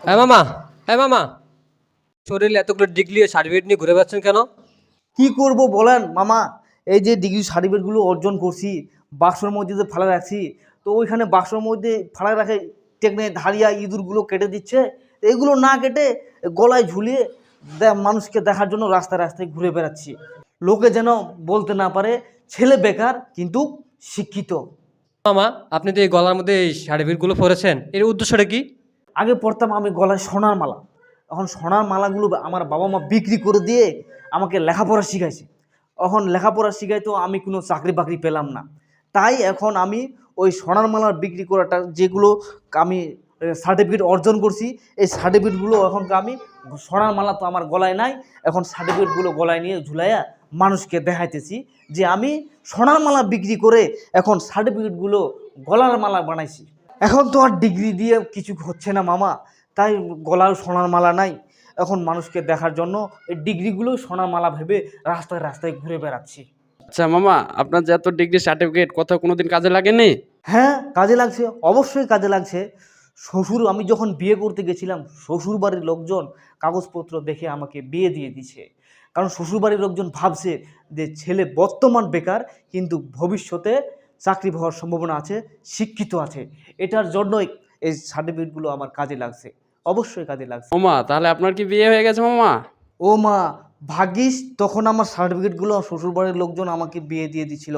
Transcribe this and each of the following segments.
হ্যাঁ মামা, হ্যাঁ মামা, শরীরে এতগুলো ডিগ্রি সার্টিফিকেট নিয়ে ঘুরে বেড়াচ্ছেন কেন? কি করব বলেন মামা। এই যে ডিগ্রি সার্টিফিকেটগুলো অর্জন করছি, বাক্সের মধ্যে যে ফালা রাখছি, তো ওইখানে বাক্সের মধ্যে ফালা রাখে টেকনে ধারিয়া ইঁদুরগুলো কেটে দিচ্ছে। তো এগুলো না কেটে গলায় ঝুলিয়ে মানুষকে দেখার জন্য রাস্তায় রাস্তায় ঘুরে বেড়াচ্ছি, লোকে যেন বলতে না পারে ছেলে বেকার কিন্তু শিক্ষিত। মামা, আপনি তো এই গলার মধ্যে এই সার্টিফিকেটগুলো পরেছেন, এর উদ্দেশ্যটা কি? আগে পড়তাম আমি গলায় সোনার মালা, এখন সোনার মালাগুলো আমার বাবা মা বিক্রি করে দিয়ে আমাকে লেখাপড়া শিখাইছে। এখন লেখাপড়া শিখাই তো আমি কোনো চাকরি বাকরি পেলাম না, তাই এখন আমি ওই সোনার মালার বিক্রি করাটা যেগুলো আমি সার্টিফিকেট অর্জন করছি, এই সার্টিফিকেটগুলো এখন আমি সোনার মালা তো আমার গলায় নাই, এখন সার্টিফিকেটগুলো গলায় নিয়ে ঝুলাইয়া মানুষকে দেখাইতেছি যে আমি সোনার মালা বিক্রি করে এখন সার্টিফিকেটগুলো গলার মালা বানাইছি। এখন তো আর ডিগ্রি দিয়ে কিছু হচ্ছে না মামা, তাই গলায় সোনার মালা নাই, এখন মানুষকে দেখার জন্য এই ডিগ্রিগুলো সোনার মালা ভেবে রাস্তায় রাস্তায় ঘুরে বেড়াচ্ছি। আচ্ছা মামা, আপনার যে এত ডিগ্রি সার্টিফিকেট কোথাও কোনোদিন কাজে লাগেনি? হ্যাঁ, কাজে লাগছে, অবশ্যই কাজে লাগছে। শ্বশুর, আমি যখন বিয়ে করতে গেছিলাম শ্বশুর বাড়ির লোকজন কাগজপত্র দেখে আমাকে বিয়ে দিয়ে দিছে, কারণ শ্বশুর বাড়ির লোকজন ভাবছে যে ছেলে বর্তমান বেকার কিন্তু ভবিষ্যতে চাকরি পাওয়ার সম্ভাবনা আছে, শিক্ষিত আছে। এটার জন্যই এই সার্টিফিকেটগুলো আমার কাজে লাগছে, অবশ্যই কাজে লাগছে। মামা তাহলে আপনার কি বিয়ে হয়ে গেছে মামা? ও মা, ভাগ্যিস তখন আমার সার্টিফিকেটগুলো শ্বশুরবাড়ির লোকজন আমাকে বিয়ে দিয়ে দিছিল।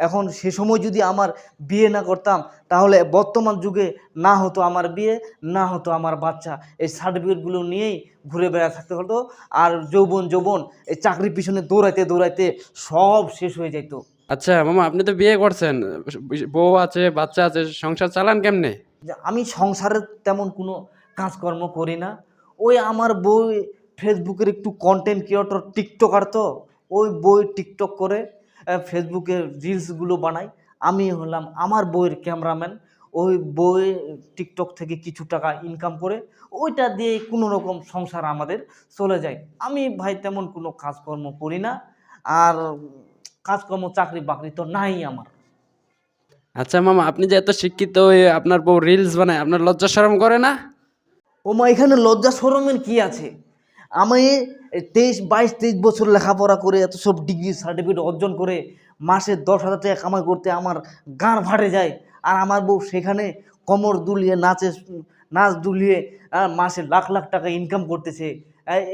এখন সে সময় যদি আমার বিয়ে না করতাম তাহলে বর্তমান যুগে না হতো আমার বিয়ে, না হতো আমার বাচ্চা। এই সার্টিফিকেটগুলো নিয়েই ঘুরে বেড়া থাকতে হতো, আর যৌবন যৌবন এই চাকরির পিছনে দৌড়াইতে দৌড়াইতে সব শেষ হয়ে যেত। আচ্ছা মামা, আপনি তো বিয়ে করছেন, বউ আছে, বাচ্চা আছে, সংসার চালান কেমনে? যে আমি সংসারের তেমন কোনো কাজকর্ম করি না, ওই আমার বই ফেসবুকের একটু কন্টেন্ট ক্রিয়েটর, টিকটকার, তো ওই বই টিকটক করে ফেসবুকে রিলসগুলো বানাই। আমি হলাম আমার বইয়ের ক্যামেরাম্যান, ওই বই টিকটক থেকে কিছু টাকা ইনকাম করে ওইটা দিয়ে কোনো রকম সংসার আমাদের চলে যায়। আমি ভাই তেমন কোনো কাজকর্ম করি না, আর কাজকর্ম চাকরি বাকরি তো নাই আমার। আচ্ছা মামা, আপনি যে এত শিক্ষিত হয়ে আপনার বউ রিলস বানায়, আপনার লজ্জা শরম করে না? ও মা, এখানে লজ্জা শরমের কি আছে? আমি 23 বছর লেখাপড়া করে এত সব ডিগ্রি সার্টিফিকেট অর্জন করে মাসে 10,000 টাকা কামাই করতে আমার গাঁড় ফাটে যায়, আর আমার বউ সেখানে কোমর দুলিয়ে নাচে, নাচ দুলিয়ে মাসে লাখ লাখ টাকা ইনকাম করতেছে।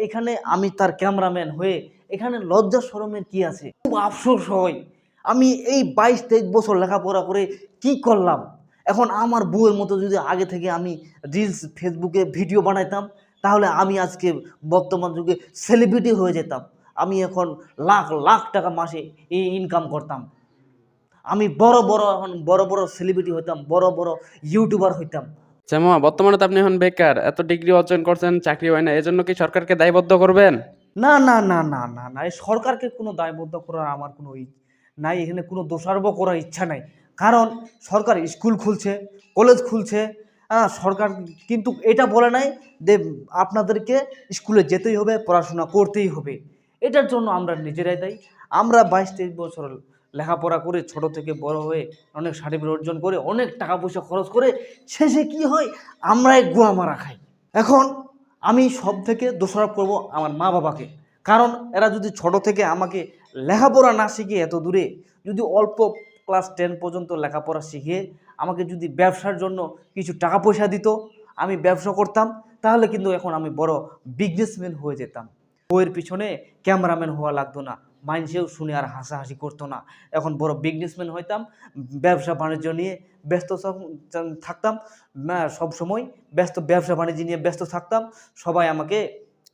এখানে আমি তার ক্যামেরাম্যান হয়ে এখানে লজ্জা শরমের কি আছে? খুব আফসোস হয়, আমি এই 22-23 বছর লেখাপড়া করে কি করলাম? এখন আমার বউয়ের মতো যদি আগে থেকে আমি রিলস ফেসবুকে ভিডিও বানাইতাম তাহলে আমি আজকে বর্তমান যুগে সেলিব্রিটি হয়ে যেতাম। আমি এখন লাখ লাখ টাকা মাসে ইনকাম করতাম। আমি বড় বড় এখন বড় বড় সেলিব্রিটি হইতাম, বড় বড় ইউটিউবার হইতাম। আচ্ছা মামা, বর্তমানে তো আপনি এখন বেকার, এত ডিগ্রি অর্জন করছেন, চাকরি হয় না, এজন্য কি সরকারকে দায়বদ্ধ করবেন? না না না না না না, এই সরকারকে কোনো দায়বদ্ধ করার আমার কোনো নাই, এখানে কোনো দোষারোপ করার ইচ্ছা নাই। কারণ সরকার স্কুল খুলছে, কলেজ খুলছে, হ্যাঁ সরকার কিন্তু এটা বলে নাই যে আপনাদেরকে স্কুলে যেতেই হবে, পড়াশোনা করতেই হবে। এটার জন্য আমরা নিজেরাই দায়ী। আমরা 22-23 বছর লেখাপড়া করে ছোট থেকে বড় হয়ে অনেক সার্টিফিকেট অর্জন করে অনেক টাকা পয়সা খরচ করে শেষে কি হয়, আমরাই গুয়া মারা খাই। এখন আমি সব থেকে দোষারোপ করব আমার মা বাবাকে, কারণ এরা যদি ছোট থেকে আমাকে লেখাপড়া না শিখিয়ে এত দূরে, যদি অল্প ক্লাস 10 পর্যন্ত লেখাপড়া শিখিয়ে আমাকে যদি ব্যবসার জন্য কিছু টাকা পয়সা দিত, আমি ব্যবসা করতাম, তাহলে কিন্তু এখন আমি বড় বিজনেসম্যান হয়ে যেতাম। বইয়ের পিছনে ক্যামেরাম্যান হওয়া লাগতো না, মানুষেও শুনে আর হাসাহাসি করতো না, এখন বড় বিজনেসম্যান হইতাম। ব্যবসা বাণিজ্য নিয়ে ব্যস্ত থাকতাম, সব সময় ব্যস্ত, ব্যবসা বাণিজ্য নিয়ে ব্যস্ত থাকতাম, সবাই আমাকে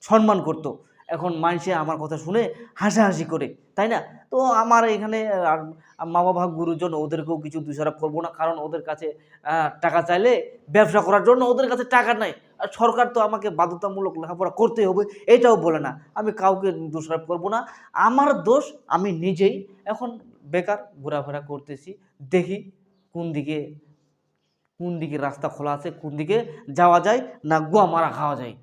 সম্মান করতো। এখন মানুষে আমার কথা শুনে হাসাহাসি করে, তাই না? তো আমার এখানে আর মা বাবা গুরুজন ওদেরকেও কিছু দোষারোপ করবো না, কারণ ওদের কাছে টাকা চাইলে ব্যবসা করার জন্য ওদের কাছে টাকা নাই, আর সরকার তো আমাকে বাধ্যতামূলক লেখাপড়া করতেই হবে এটাও বলে না। আমি কাউকে দোষারোপ করবো না, আমার দোষ আমি নিজেই। এখন বেকার ঘোরাফেরা করতেছি, দেখি কোন দিকে কোন দিকে রাস্তা খোলা আছে, কোন দিকে যাওয়া যায়, না গুয়া মারা খাওয়া যায়।